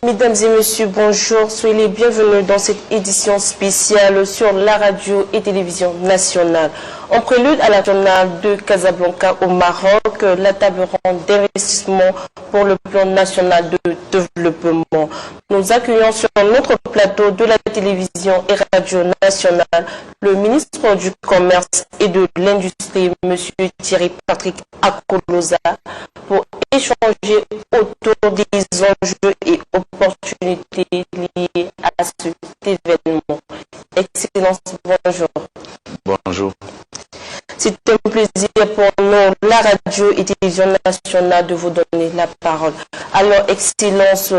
Mesdames et messieurs, bonjour. Soyez les bienvenus dans cette édition spéciale sur la radio et télévision nationale. En prélude à la nationale de Casablanca au Maroc, la table ronde d'investissement pour le plan national de développement. Nous accueillons sur notre plateau de la télévision et radio nationale le ministre du Commerce et de l'Industrie, M. Thierry Patrick Akoloza, pour échanger autour des enjeux et opportunités liées à cet événement. Excellence, bonjour. Bonjour. C'est un plaisir pour nous, la radio et télévision nationale, de vous donner la parole. Alors, Excellence,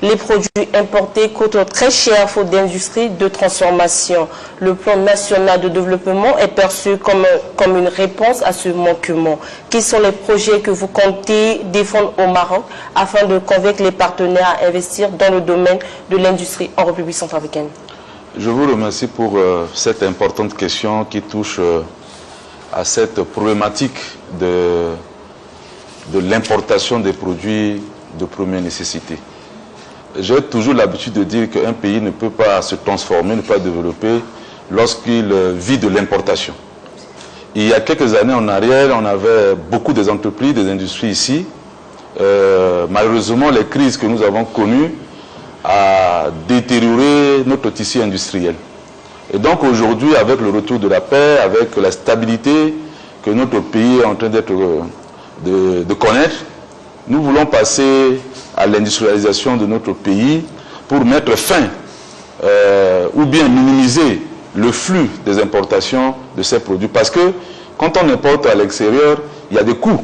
les produits importés coûtent très cher faute d'industrie de transformation. Le plan national de développement est perçu comme une réponse à ce manquement. Quels sont les projets que vous comptez défendre au Maroc afin de convaincre les partenaires à investir dans le domaine de l'industrie en République centrafricaine? Je vous remercie pour cette importante question qui touche à cette problématique de l'importation des produits de première nécessité. J'ai toujours l'habitude de dire qu'un pays ne peut pas se transformer, ne peut pas développer lorsqu'il vit de l'importation. Il y a quelques années en arrière, on avait beaucoup des entreprises, des industries ici. Malheureusement, les crises que nous avons connues ont détérioré notre tissu industriel. Et donc aujourd'hui, avec le retour de la paix, avec la stabilité que notre pays est en train de connaître, nous voulons passer à l'industrialisation de notre pays pour mettre fin ou bien minimiser le flux des importations de ces produits. Parce que quand on importe à l'extérieur, il y a des coûts.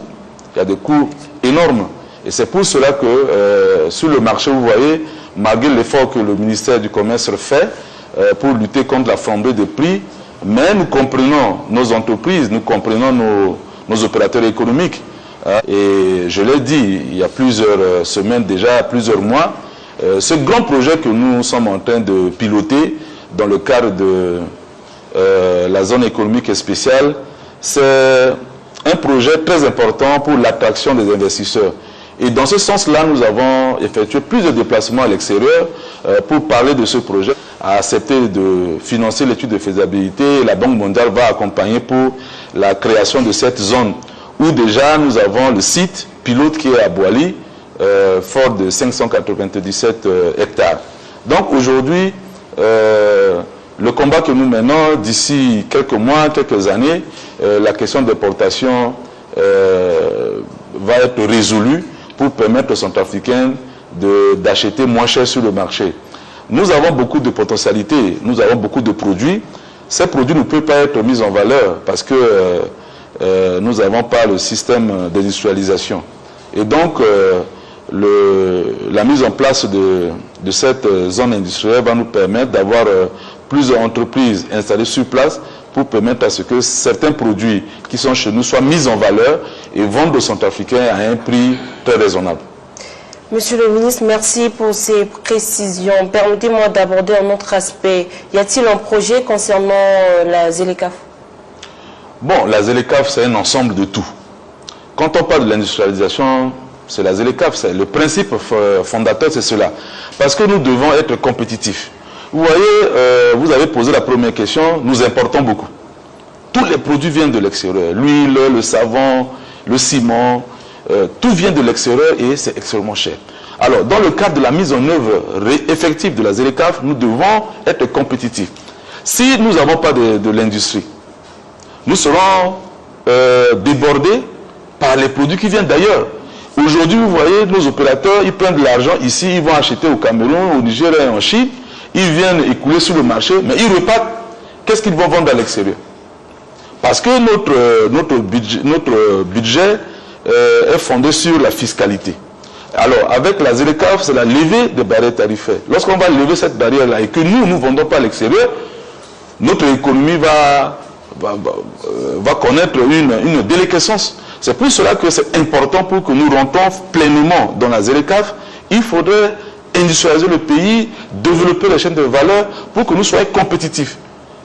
Il y a des coûts énormes. Et c'est pour cela que sur le marché, vous voyez, malgré l'effort que le ministère du Commerce fait, pour lutter contre la flambée des prix, mais nous comprenons nos entreprises, nous comprenons nos opérateurs économiques. Et je l'ai dit il y a plusieurs semaines déjà, plusieurs mois, ce grand projet que nous sommes en train de piloter dans le cadre de la zone économique spéciale, c'est un projet très important pour l'attraction des investisseurs. Et dans ce sens-là, nous avons effectué plusieurs déplacements à l'extérieur pour parler de ce projet, a accepté de financer l'étude de faisabilité. La Banque mondiale va accompagner pour la création de cette zone où déjà nous avons le site pilote qui est à Boali, fort de 597 hectares. Donc aujourd'hui, le combat que nous menons d'ici quelques mois, quelques années, la question d'importation va être résolue pour permettre aux Centrafricains d'acheter moins cher sur le marché. Nous avons beaucoup de potentialités, nous avons beaucoup de produits. Ces produits ne peuvent pas être mis en valeur parce que nous n'avons pas le système d'industrialisation. Et donc, la mise en place de cette zone industrielle va nous permettre d'avoir plusieurs entreprises installées sur place pour permettre à ce que certains produits qui sont chez nous soient mis en valeur et vendus aux Centrafricains à un prix très raisonnable. Monsieur le ministre, merci pour ces précisions. Permettez-moi d'aborder un autre aspect. Y a-t-il un projet concernant la ZLECAf? Bon, la ZLECAf, c'est un ensemble de tout. Quand on parle de l'industrialisation, c'est la ZLECAf. Le principe fondateur, c'est cela. Parce que nous devons être compétitifs. Vous voyez, vous avez posé la première question, nous importons beaucoup. Tous les produits viennent de l'extérieur. L'huile, le savon, le ciment, tout vient de l'extérieur et c'est extrêmement cher. Alors, dans le cadre de la mise en œuvre effective de la ZLECAf, nous devons être compétitifs. Si nous n'avons pas de l'industrie, nous serons débordés par les produits qui viennent d'ailleurs. Aujourd'hui, vous voyez, nos opérateurs, ils prennent de l'argent ici, ils vont acheter au Cameroun, au Niger et en Chine, ils viennent écouler sur le marché, mais ils repartent. Qu'est-ce qu'ils vont vendre à l'extérieur? Parce que notre budget est fondé sur la fiscalité. Alors, avec la ZLECAf, c'est la levée des barrières tarifaires. Lorsqu'on va lever cette barrière-là et que nous ne vendons pas à l'extérieur, notre économie va connaître une déliquescence. C'est pour cela que c'est important pour que nous rentrons pleinement dans la ZLECAf. Il faudrait industrialiser le pays, développer les chaînes de valeur pour que nous soyons compétitifs.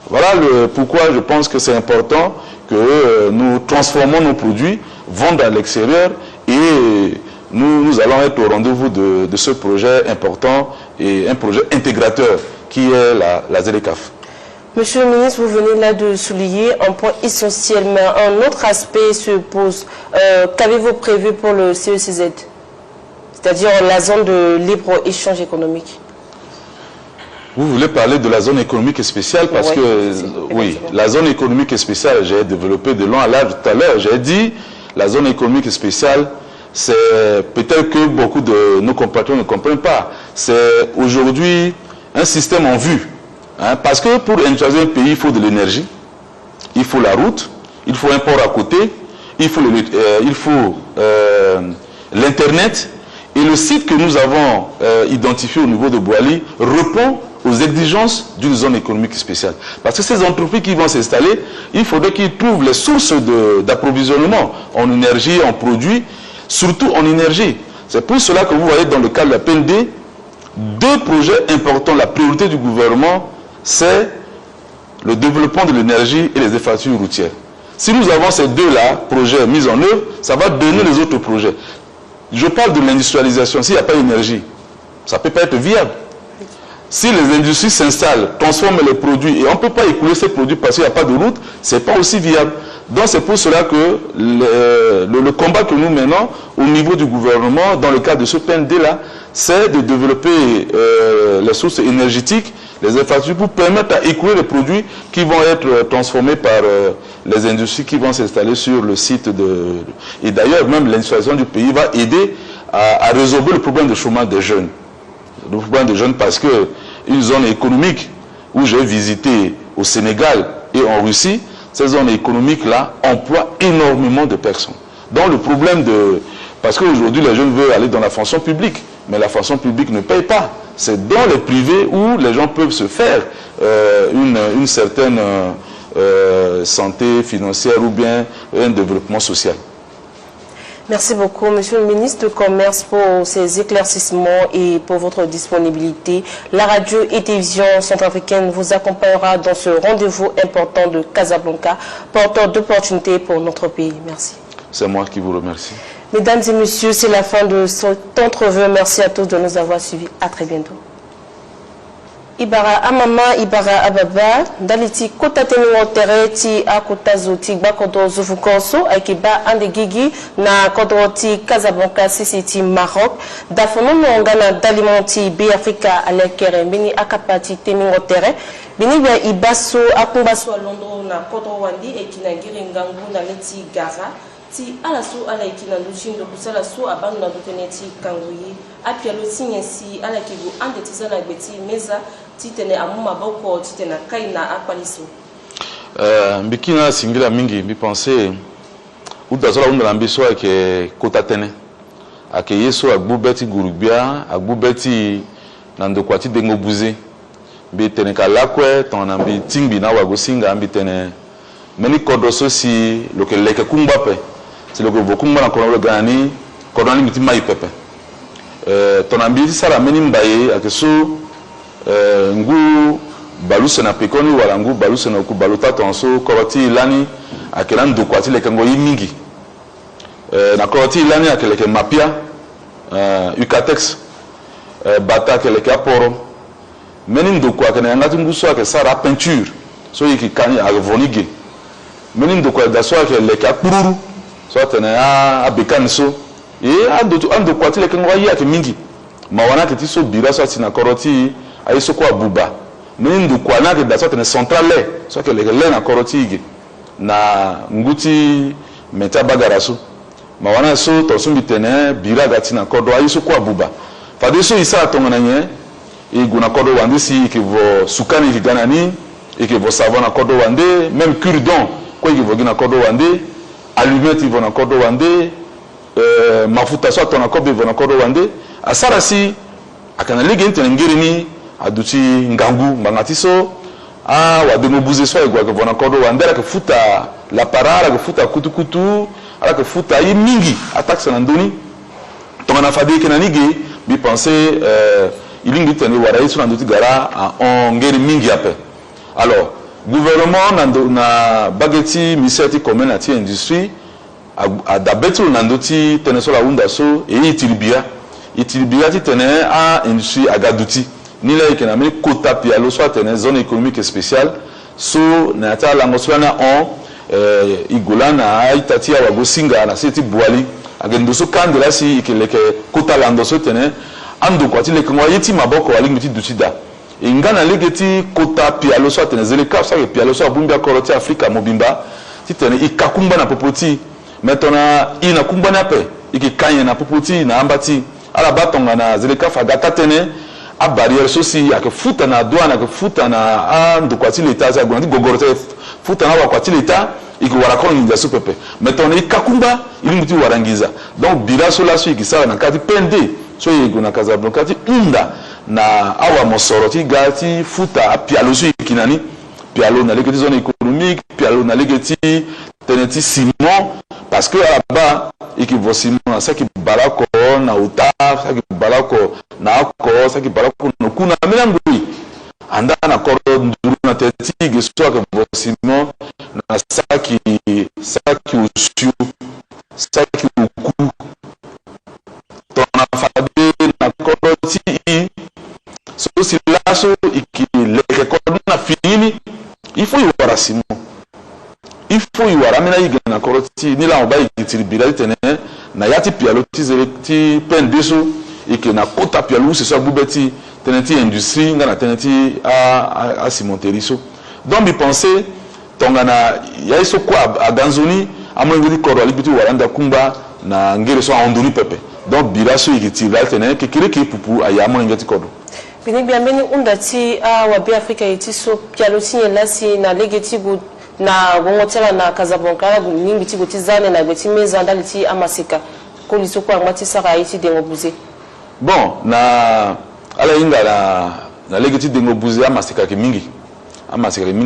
Voilà pourquoi je pense que c'est important que nous transformons nos produits, vendent à l'extérieur et nous allons être au rendez-vous de ce projet important et un projet intégrateur qui est la ZLECAf. Monsieur le ministre, vous venez là de souligner un point essentiel, mais un autre aspect se pose. Qu'avez-vous prévu pour le CECZ, c'est-à-dire la zone de libre-échange économique? Vous voulez parler de la zone économique spéciale parce oui, la zone économique spéciale, j'ai développé de long à large tout à l'heure. J'ai dit, la zone économique spéciale, c'est peut-être que beaucoup de nos compatriotes ne comprennent pas. C'est aujourd'hui un système en vue. Hein, parce que pour industrialiser un pays, il faut de l'énergie, il faut la route, il faut un port à côté, il faut l'Internet. Et le site que nous avons identifié au niveau de Boali répond aux exigences d'une zone économique spéciale. Parce que ces entreprises qui vont s'installer, il faudrait qu'ils trouvent les sources d'approvisionnement en énergie, en produits, surtout en énergie. C'est pour cela que vous voyez dans le cadre de la PND, deux projets importants. La priorité du gouvernement, c'est le développement de l'énergie et les infrastructures routières. Si nous avons ces deux-là, projets mis en œuvre, ça va donner les autres projets. Je parle de l'industrialisation. S'il n'y a pas d'énergie, ça ne peut pas être viable. Si les industries s'installent, transforment les produits, et on ne peut pas écouler ces produits parce qu'il n'y a pas de route, ce n'est pas aussi viable. Donc c'est pour cela que le combat que nous menons au niveau du gouvernement, dans le cadre de ce PND-là, c'est de développer les sources énergétiques, les infrastructures pour permettre à écouler les produits qui vont être transformés par les industries qui vont s'installer sur le site de... Et d'ailleurs, même l'industrialisation du pays va aider à résoudre le problème de chômage des jeunes. Le problème des jeunes parce que une zone économique où j'ai visité au Sénégal et en Russie, ces zones économiques-là emploient énormément de personnes. Donc le problème de... Parce qu'aujourd'hui, les jeunes veulent aller dans la fonction publique, mais la fonction publique ne paye pas. C'est dans les privés où les gens peuvent se faire une certaine santé financière ou bien un développement social. Merci beaucoup, Monsieur le ministre du Commerce, pour ces éclaircissements et pour votre disponibilité. La radio et télévision centrafricaine vous accompagnera dans ce rendez-vous important de Casablanca, porteur d'opportunités pour notre pays. Merci. C'est moi qui vous remercie. Mesdames et messieurs, c'est la fin de cette entrevue. Merci à tous de nous avoir suivis. À très bientôt. Ibara amama ibara ababa daliti kota teningo tereti akota zoti bakodo zufukonso akiba andegigi na kodoti Casablanca CCT Maroc dafono ngana dalimenti be Africa alekere bini akapati teningo tere bini bia ibaso akumbaso londo na kodo wandi ekinangiri ngangu na leti gara ti alaso ala ikina lushindo kusala so abanu na doteneti kanguyi apialo sinyesi ala kibu andetiza na gbeti meza titene amuma boko titena kaina akwaliso mbikina singila mingi mbipense udazola undala mbiso ake kotatene ake yeso agbubeti gurubia agbubeti nandokwati dengobuze mbitene kalakwe tona mbi tingbi na wagosinga mbitene meni kodoso si loke leke kumbape si loke vokumba na kono gani kodoni mitima ipepe tona mbi sala meni mbaye ake so ngu baluse na pekoni wala ngu baluse na kubaluta tonso koroti lani akela ndokwati leke ngoyi mingi na koroti lani akeleke mapia ukatex bata keleke aporo meni ndokwa kene ngati nguso ake sara peinture so yiki kani avonige meni ndokwa daso ake leke apururu so tene a bekanso e andokwati leke ngoyi ake mingi mawana ke tiso bira so tina koroti ayi soko abuba meni ndukwa na ke daso tene centrale so ke leke le na koroti ige na nguti meta bagaraso mawana so to sumbi tene bira gati na kodo ayi soko abuba fade so isa tongana nye e guna kodo wande si ke vo sukani ki ganani e ke vo savon na kodo wande même cure-dent ko ke vo gina kodo wande allumette vo na kodo wande mafuta so to na kobe vo na kodo wande asara si akana lege ntene ngiri ni aduchi ngangu mbangati so wademo buze so egwa ke vona kodo wandera ke futa la parara ke futa kutu ala ke futa yi mingi attaque na ndoni tongana fadi ke na nige bi penser ilingi tene wara isu na nduti gara en ngiri mingi ape. Alors gouvernement na bageti miseti commun ati industrie a dabetu nandoti tene so la unda so e itilibia ti tene a industrie agaduti ni la ikena me kota pialo so tene zone économique spéciale so na ta la ngoswana on igolana itati ya bagosinga na seti boali agendo so kandela si ikeleke kota lando so tene ando kwati le kongwa yiti maboko ali miti dutida ingana legeti kota pialo so tene zele kap sa ke pialo so bumbia koroti Afrika mobimba ti tene ikakumba na popoti metona ina kumba na pe ikikanye na popoti na ambati ala batonga na zele kaf agata tene a barrière sosi ake futa na douane ake futa na ando kwati leta za gondi gogorote futa na wakwati leta iki warakon ndia supepe metona ikakumba ili muti warangiza donc biraso la so ikisala na kati pende so yego na Casablanca ti unda na awa mosoroti gati futa pialo so ikinani pialo na legeti zone économique pialo na legeti teneti Simon parce que là-bas ikivo Simon na saki balako na uta saki balako na ako saki balako no kuna melangui anda na koro nduru na tetige so que Simon na saki usu saki uku tona fabe na koro ti so si laso ikileke koro na finini il faut y voir Simon il faut y voir amena igana koroti ni la on ba ikitiribira tene na yati pialo ti pen beso ike na kota pialo c'est ça bubeti teneti industrie ngana teneti a cimenteriso donc bi penser tongana ya iso kwa a ganzoni amongeli koro alibitu waranda kumba na ngere so ondoni pepe donc biraso ikitiribira tene kekere ki pupu ayamo ngeti kodo bini biameni undati wa bi Afrika itiso pialo tinye lasi na legeti bu na gongotela na Casablanca la gumingi ti gotizane na beti meza ndali ti amasika ko lisoko angwati saka iti dengo buze bon na ala inga na legeti dengo buze amasika ke mingi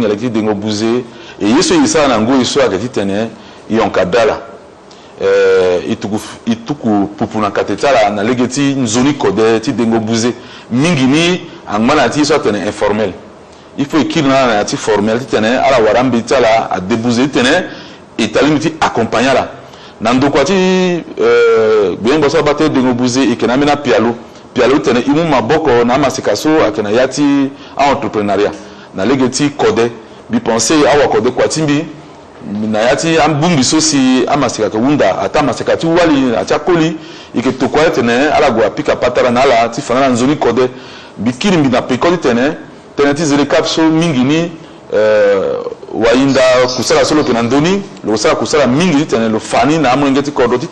legeti dengo buze e yeso yisa na ngo iso akati tene yonkadala ituku pupuna katetala na legeti nzoni kode ti dengo buze mingi ni angmana ti so tene informel il faut qu'il na ati formel tene ala warambi tala a débouser tene et talimiti accompagner la nando kwati bengo so baté de ngobuze ikena mena pialo tene imu maboko na masikaso akena yati a entrepreneuriat na legeti code bi penser awa code kwatimbi na yati ambumbi sosi amasika ka wunda ata masika tu wali acha koli iketokwa tene ala go apika patara na ala ti fana nzoni code bikiri mbi na pekodi tene teneti zile kapso mingi ni wainda kusala solo kenandoni lo sala kusala mingi tene lo fani na amongeti kodoti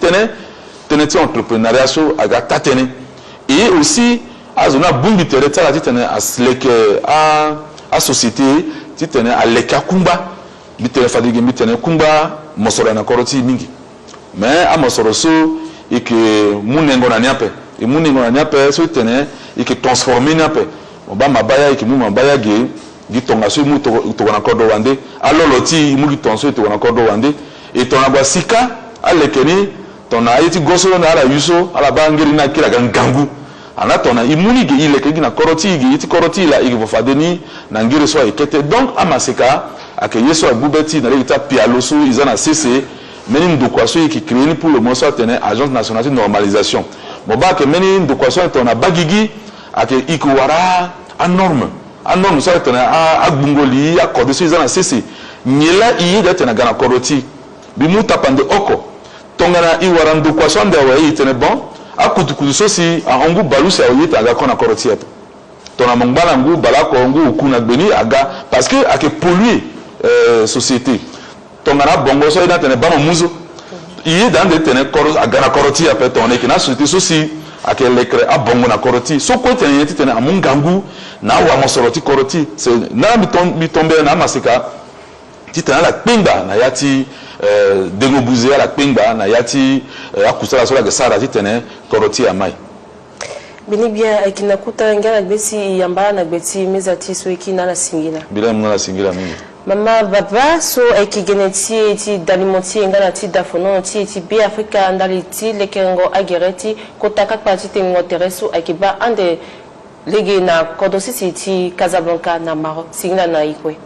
teneti entrepreneuriat so agata tene et aussi azona bumbi tere tala tene asleke a société tene aleka kumba bitene fadige bitene kumba mosoro na koroti mingi mais a mosoro so ike munengo na nyape e munengo na nyape so tene ike transformer nyape ba mabaya ki mu mabaya ge gitonga so mu to na kodo wande aloloti mu gitonso to na kodo wande et ton abasika alekeni ton ayiti goso na ala yuso ala bangeri na kila gangangu ana tona imuni ge ileke gi na koroti ge iti koroti la igi fadeni na ngire so ekete donc amasika ake yeso abubeti na leta pialoso izana cc meni ndokwa so ki créer pour le moso tene agence nationale de normalisation moba ke meni ndokwa so ton abagigi ake ikuwara a norme so tena a bungoli a code so izana sisi nyela iyi da tena gana koroti bi muta pande oko tongana iwara ndo kwa sonde wa yi tena bon a kutukudu so si a ongu balusa o yita ga kona koroti eto tona mongbala ngu balako ngu kuna gbeni aga parce que ake polluer société tongana bongo so ida tena ba muzo iyi da nde tena koro agana koroti ape tona ke na société so si ake lekre abongo na koroti so ko tene yeti tene amungangu na wa mosoroti koroti c'est na bitombe na masika titana la pinga na yati dengo buze la pinga na yati akusala so la gesara titene koroti ya mai bini bien akinakuta ngana gbesi yamba na gbeti mezati so ikina la singila bila mna la singila mingi mama baba so ekigeneti ti dalimenti ngana ti dafono ti bi Afrika ndali ti lekengo agereti kotaka pati tengo tereso akiba ande lege na kodosi ti Casablanca na Maroc singla na ikwe